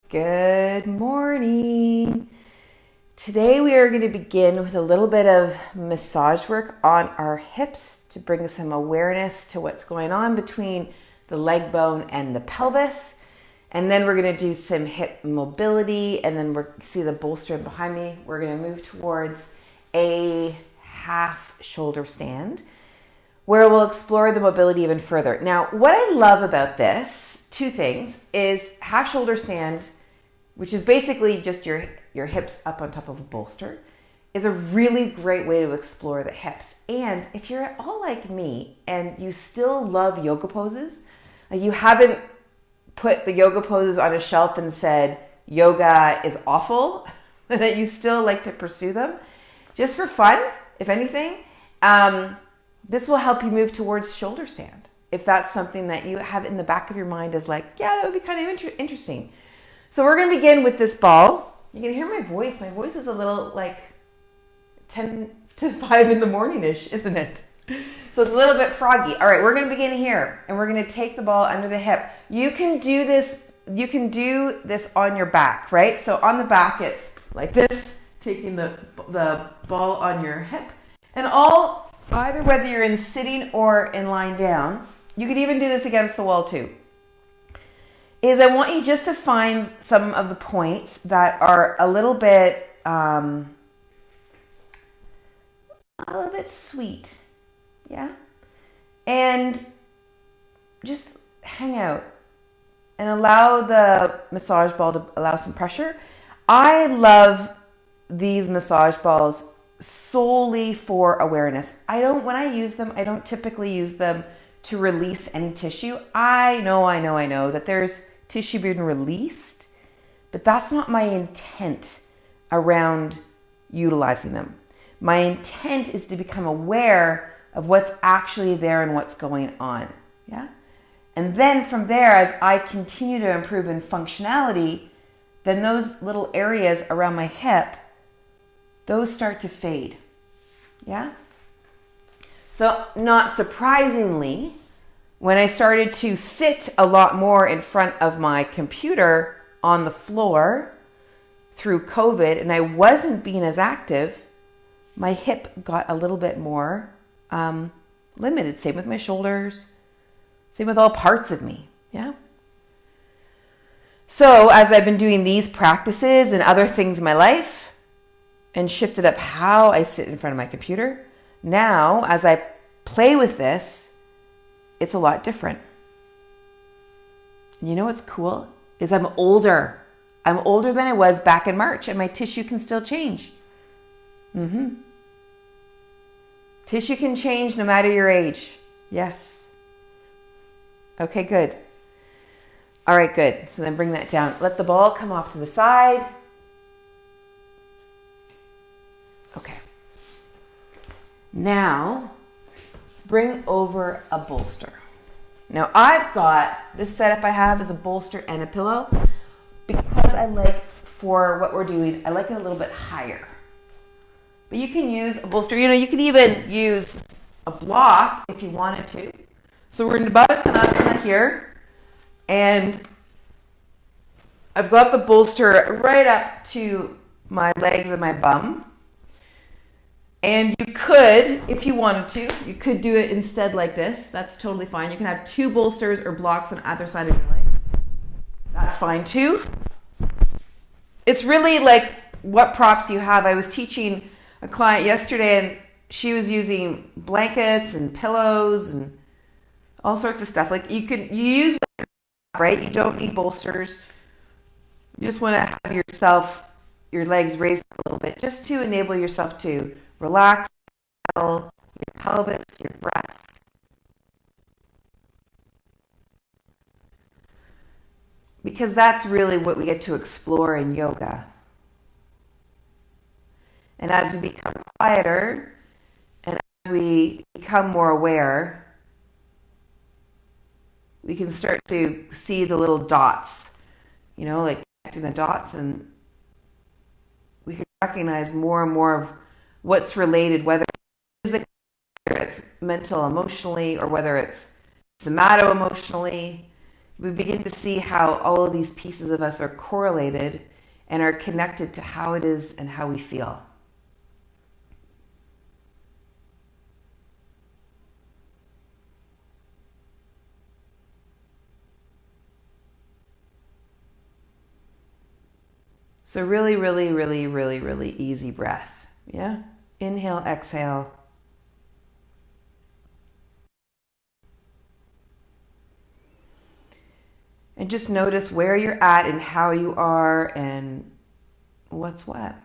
Good morning. Today we are going to begin with a little bit of massage work on our hips to bring some awareness to what's going on between the leg bone and the pelvis. And then we're going to do some hip mobility, and then see the bolster behind me. We're going to move towards a half shoulder stand where we'll explore the mobility even further. Now, what I love about this, two things, is half shoulder stand, which is basically just your hips up on top of a bolster, is a really great way to explore the hips. And if you're at all like me and you still love yoga poses, like you haven't put the yoga poses on a shelf and said yoga is awful, that you still like to pursue them, just for fun, if anything, this will help you move towards shoulder stand. If that's something that you have in the back of your mind as like, yeah, that would be kind of interesting. So we're going to begin with this ball. You can hear my voice. My voice is a little like 10 to 5 in the morning-ish, isn't it? So it's a little bit froggy. All right, we're going to begin here, and we're going to take the ball under the hip. You can do this. You can do this on your back, right? So on the back, it's like this, taking the ball on your hip, and either whether you're in sitting or in lying down. You could even do this against the wall too. I want you just to find some of the points that are a little bit sweet, yeah? And just hang out and allow the massage ball to allow some pressure. I love these massage balls solely for awareness. When I use them, I don't typically use them to release any tissue. I know that there's tissue being released, but that's not my intent around utilizing them. My intent is to become aware of what's actually there and what's going on, yeah? And then from there, as I continue to improve in functionality, then those little areas around my hip, those start to fade, yeah? So not surprisingly, when I started to sit a lot more in front of my computer on the floor through COVID and I wasn't being as active, my hip got a little bit more limited. Same with my shoulders, same with all parts of me, yeah? So as I've been doing these practices and other things in my life and shifted up how I sit in front of my computer, now as I play with this, it's a lot different. You know what's cool? Is I'm older. I'm older than I was back in March, and my tissue can still change. Tissue can change no matter your age. Yes. Okay, good. All right, good. So then bring that down. Let the ball come off to the side. Okay. Now, bring over a bolster. Now I've got, this setup I have is a bolster and a pillow because I like, for what we're doing, I like it a little bit higher. But you can use a bolster, you could even use a block if you wanted to. So we're in Baddha Konasana here, and I've got the bolster right up to my legs and my bum. And you could, if you wanted to, you could do it instead like this. That's totally fine. You can have two bolsters or blocks on either side of your leg. That's fine too. It's really like what props you have. I was teaching a client yesterday and she was using blankets and pillows and all sorts of stuff. Like you use what you have, right? You don't need bolsters. You just want to have your legs raised a little bit just to enable yourself to relax, your pelvis, your breath. Because that's really what we get to explore in yoga. And as we become quieter and as we become more aware, we can start to see the little dots, like connecting the dots, and we can recognize more and more of what's related, whether it's physically, whether it's mental, emotionally, or whether it's somato-emotionally. we begin to see how all of these pieces of us are correlated and are connected to how it is and how we feel. So really, really, really, really, really easy breath. Yeah? Inhale, exhale. And just notice where you're at and how you are and what's what.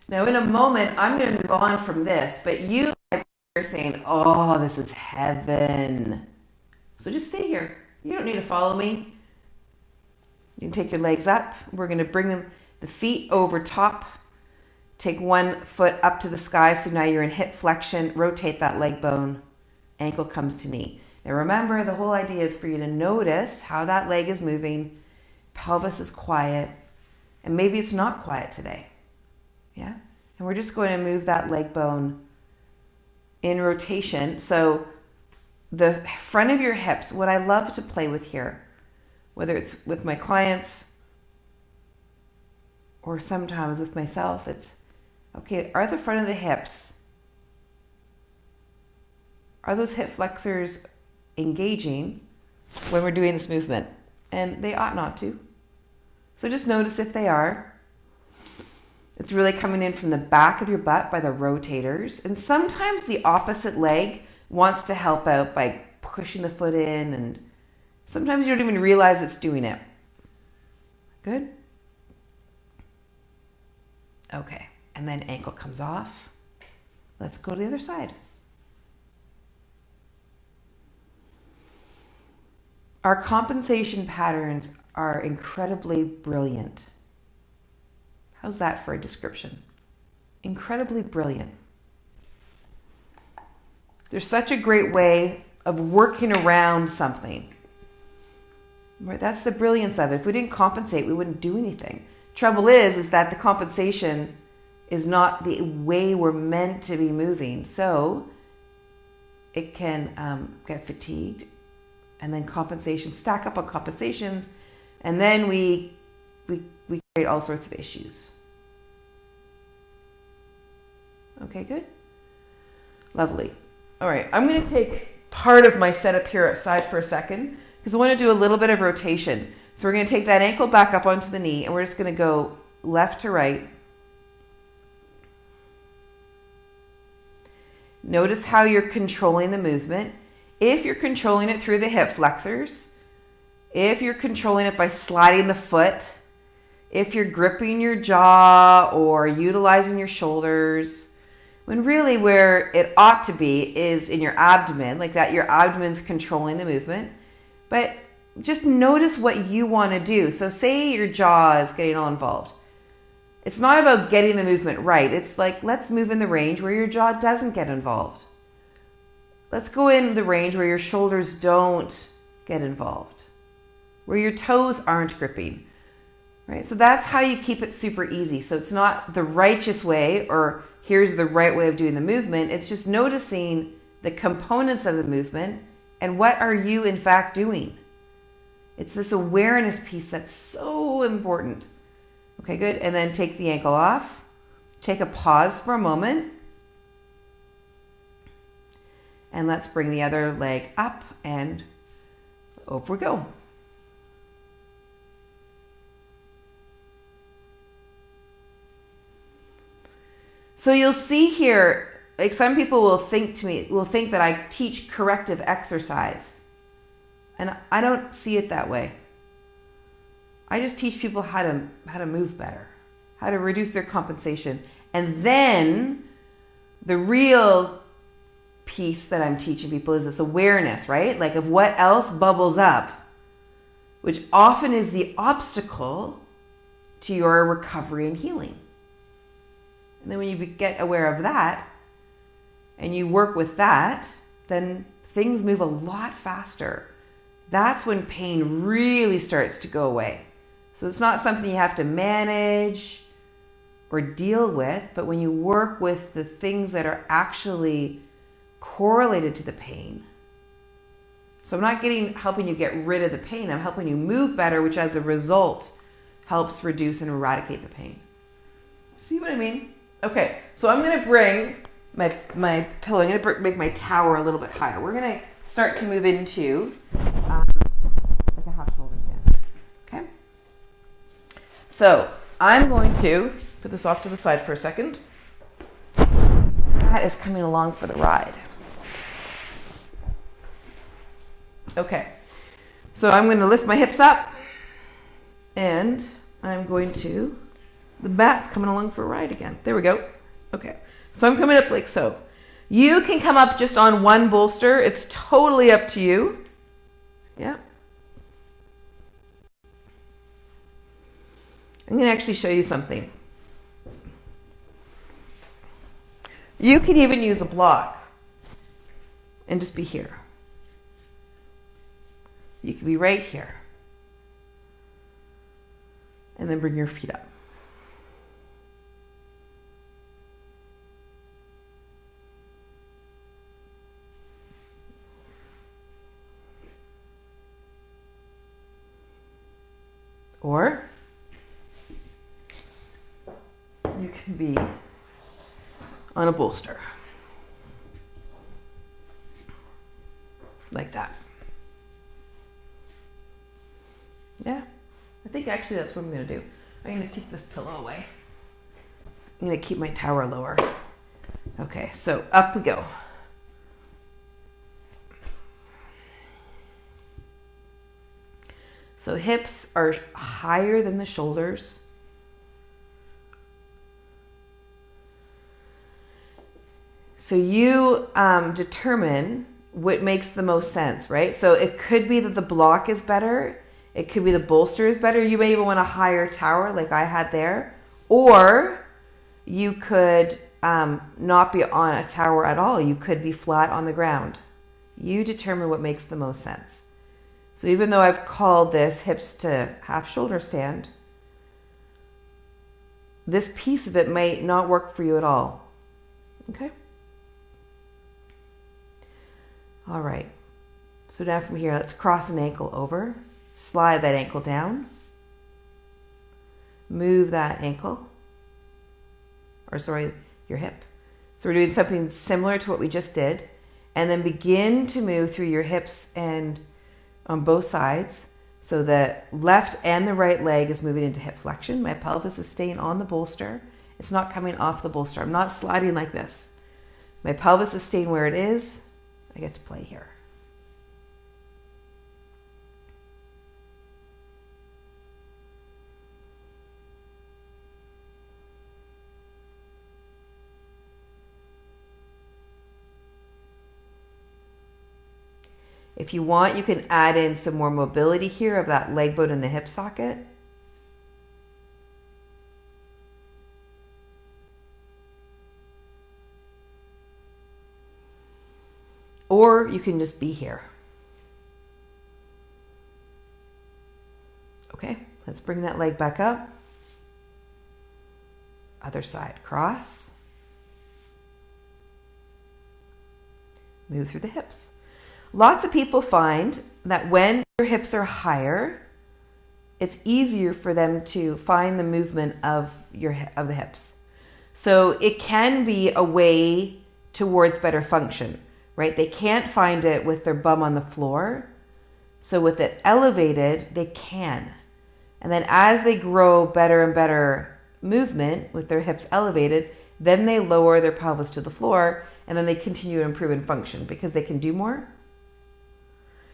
Now in a moment, I'm going to move on from this, but you're saying, oh, this is heaven. So just stay here. You don't need to follow me. You can take your legs up. We're going to bring the feet over top. Take one foot up to the sky, so now you're in hip flexion. Rotate that leg bone. Ankle comes to knee. Now remember, the whole idea is for you to notice how that leg is moving. Pelvis is quiet. And maybe it's not quiet today. Yeah? And we're just going to move that leg bone in rotation. So the front of your hips, what I love to play with here, whether it's with my clients or sometimes with myself, it's, okay, are the front of the hips, are those hip flexors engaging when we're doing this movement? And they ought not to. So just notice if they are. It's really coming in from the back of your butt by the rotators. And sometimes the opposite leg wants to help out by pushing the foot in, and sometimes you don't even realize it's doing it. Good? Okay, and then ankle comes off. Let's go to the other side. Our compensation patterns are incredibly brilliant. How's that for a description? Incredibly brilliant. There's such a great way of working around something. Right? That's the brilliance of it. If we didn't compensate, we wouldn't do anything. Trouble is that the compensation is not the way we're meant to be moving. So it can get fatigued, and then compensations stack up on compensations, and then we create all sorts of issues. Okay, good. Lovely. All right, I'm going to take part of my setup here aside for a second because I want to do a little bit of rotation. So we're going to take that ankle back up onto the knee, and we're just going to go left to right. Notice how you're controlling the movement. If you're controlling it through the hip flexors, if you're controlling it by sliding the foot, if you're gripping your jaw or utilizing your shoulders, when really where it ought to be is in your abdomen, like that your abdomen's controlling the movement. But just notice what you want to do. So say your jaw is getting all involved. It's not about getting the movement right. It's like, let's move in the range where your jaw doesn't get involved. Let's go in the range where your shoulders don't get involved, where your toes aren't gripping, right? So that's how you keep it super easy. So it's not the righteous way or here's the right way of doing the movement. It's just noticing the components of the movement and what are you in fact doing. It's this awareness piece that's so important. Okay, good. And then take the ankle off. Take a pause for a moment. And let's bring the other leg up and over we go. So you'll see here, like some people will think that I teach corrective exercise. And I don't see it that way. I just teach people how to move better, how to reduce their compensation. And then the real piece that I'm teaching people is this awareness, right? Like of what else bubbles up, which often is the obstacle to your recovery and healing. And then when you get aware of that and you work with that, then things move a lot faster. That's when pain really starts to go away. So it's not something you have to manage or deal with, but when you work with the things that are actually correlated to the pain. So I'm not helping you get rid of the pain. I'm helping you move better, which as a result helps reduce and eradicate the pain. See what I mean? Okay, so I'm going to bring my pillow. I'm going to make my tower a little bit higher. We're going to start to move into like a half shoulder stand. Okay? So I'm going to put this off to the side for a second. My cat is coming along for the ride. Okay, so I'm going to lift my hips up and I'm going to, the mat's coming along for a ride again. There we go. Okay, so I'm coming up like so. You can come up just on one bolster. It's totally up to you. Yeah. I'm going to actually show you something. You can even use a block and just be here. You can be right here. And then bring your feet up. Or you can be on a bolster. Like that. Yeah, I think actually that's what I'm going to do. I'm going to take this pillow away. I'm going to keep my tower lower. Okay, so up we go. So hips are higher than the shoulders. So you determine what makes the most sense, right? So it could be that the block is better. It could be the bolster is better. You may even want a higher tower like I had there. Or you could not be on a tower at all. You could be flat on the ground. You determine what makes the most sense. So even though I've called this hips to half shoulder stand, this piece of it might not work for you at all. Okay? All right. So now from here, let's cross an ankle over. Slide that ankle down. Move that ankle. Or sorry, your hip. So we're doing something similar to what we just did. And then begin to move through your hips and on both sides. So the left and the right leg is moving into hip flexion. My pelvis is staying on the bolster. It's not coming off the bolster. I'm not sliding like this. My pelvis is staying where it is. I get to play here. If you want, you can add in some more mobility here of that leg bone in the hip socket. Or you can just be here. Okay, let's bring that leg back up. Other side, cross. Move through the hips. Lots of people find that when your hips are higher, it's easier for them to find the movement of the hips. So it can be a way towards better function, right? They can't find it with their bum on the floor. So with it elevated, they can. And then as they grow better and better movement with their hips elevated, then they lower their pelvis to the floor and then they continue to improve in function because they can do more.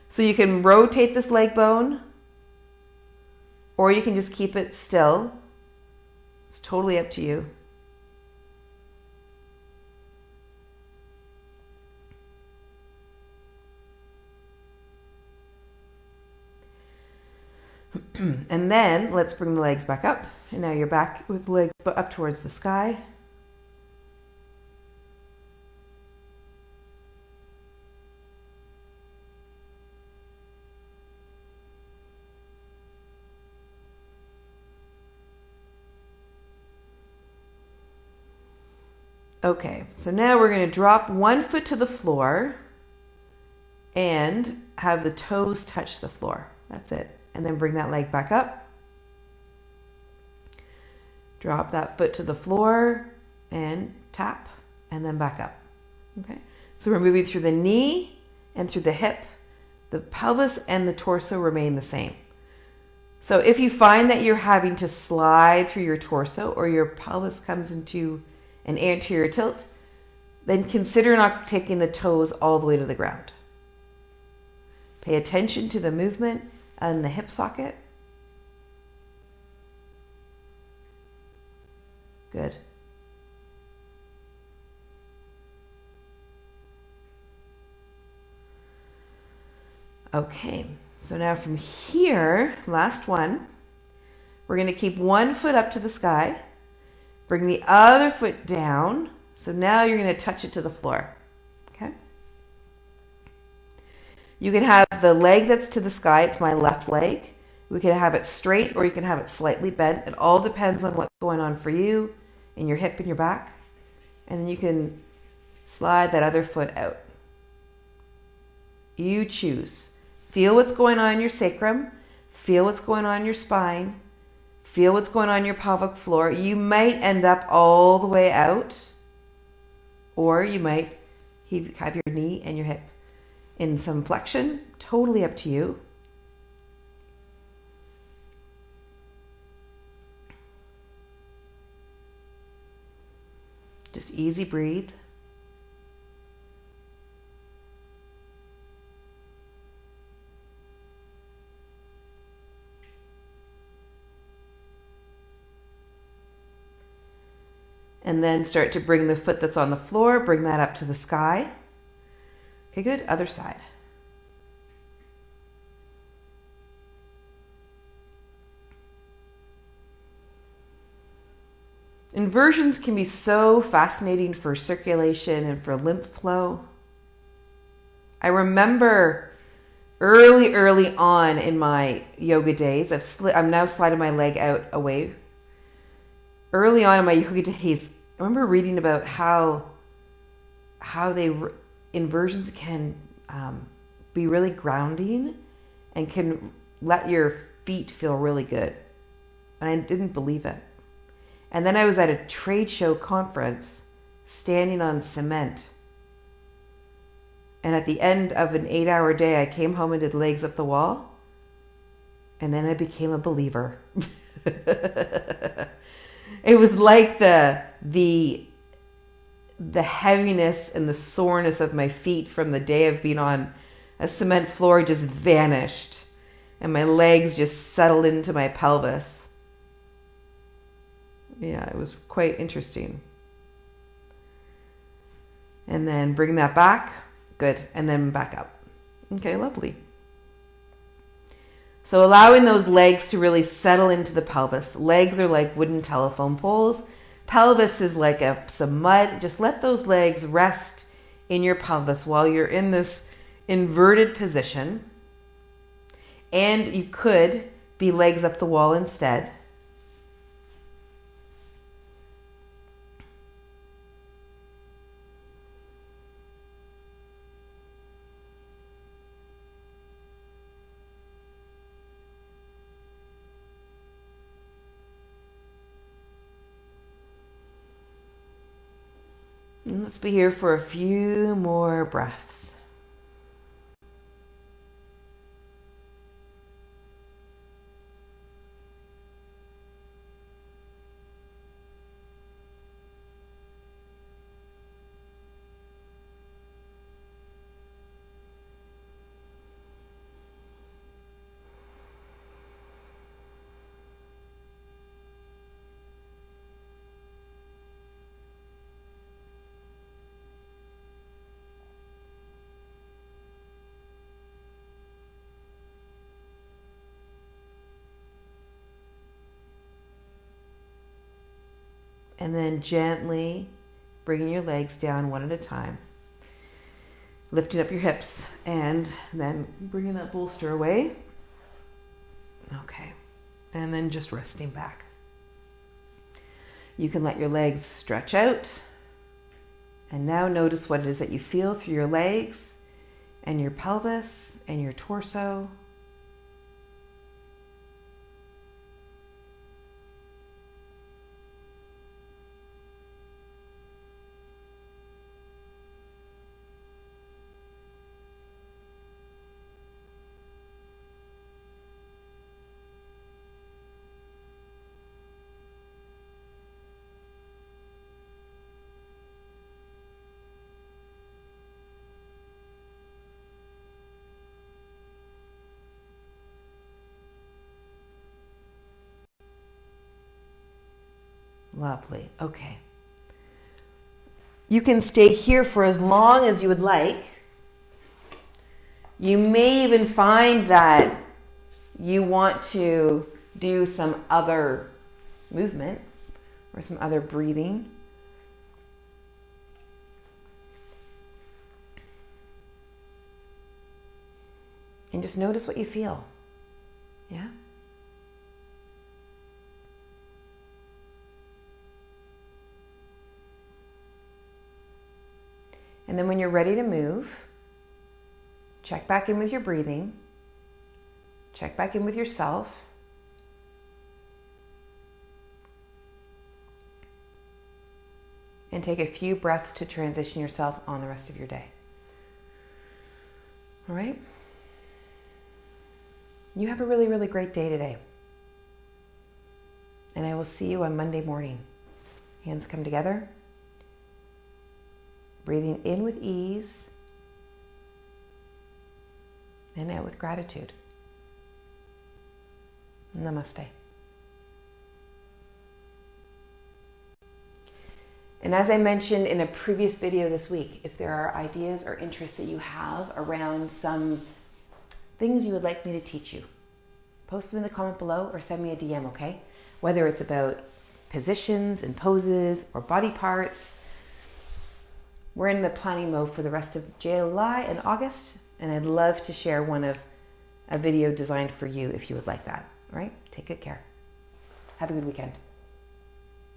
So you can rotate this leg bone or you can just keep it still. It's totally up to you. And then let's bring the legs back up. And now you're back with the legs up towards the sky. Okay, so now we're going to drop one foot to the floor and have the toes touch the floor. That's it. And then bring that leg back up. Drop that foot to the floor and tap and then back up. Okay, so we're moving through the knee and through the hip. The pelvis and the torso remain the same. So if you find that you're having to slide through your torso or your pelvis comes into an anterior tilt, then consider not taking the toes all the way to the ground. Pay attention to the movement and the hip socket. Good. Okay, so now from here, last one, we're going to keep one foot up to the sky, bring the other foot down. So now you're going to touch it to the floor. Okay. You can have the leg that's to the sky, it's my left leg. We can have it straight or you can have it slightly bent. It all depends on what's going on for you in your hip and your back. And then you can slide that other foot out. You choose. Feel what's going on in your sacrum. Feel what's going on in your spine. Feel what's going on in your pelvic floor. You might end up all the way out, or you might have your knee and your hip in some flexion. Totally up to you. Just easy breathe. And then start to bring the foot that's on the floor, bring that up to the sky. Okay, good. Other side. Inversions can be so fascinating for circulation and for lymph flow. I remember early on in my yoga days, I'm now sliding my leg out away. Early on in my yoga days, I remember reading about how inversions can be really grounding and can let your feet feel really good. And I didn't believe it. And then I was at a trade show conference standing on cement. And at the end of an 8-hour day, I came home and did legs up the wall. And then I became a believer. It was like the heaviness and the soreness of my feet from the day of being on a cement floor just vanished. And my legs just settled into my pelvis. Yeah, it was quite interesting. And then bring that back. Good. And then back up. Okay, lovely. So allowing those legs to really settle into the pelvis. Legs are like wooden telephone poles. Pelvis is like some mud. Just let those legs rest in your pelvis while you're in this inverted position. And you could be legs up the wall instead. And let's be here for a few more breaths. And then gently bringing your legs down one at a time. Lifting up your hips and then bringing that bolster away. Okay. And then just resting back. You can let your legs stretch out. And now notice what it is that you feel through your legs and your pelvis and your torso. Lovely. Okay. You can stay here for as long as you would like. You may even find that you want to do some other movement or some other breathing. And just notice what you feel. Yeah? And then when you're ready to move, check back in with your breathing. Check back in with yourself. And take a few breaths to transition yourself on the rest of your day. All right? You have a really, really great day today. And I will see you on Monday morning. Hands come together. Breathing in with ease and out with gratitude. Namaste. And as I mentioned in a previous video this week, if there are ideas or interests that you have around some things you would like me to teach you, post them in the comment below or send me a DM, okay? Whether it's about positions and poses or body parts. We're in the planning mode for the rest of July and August, and I'd love to share a video designed for you if you would like that. All right? Take good care. Have a good weekend.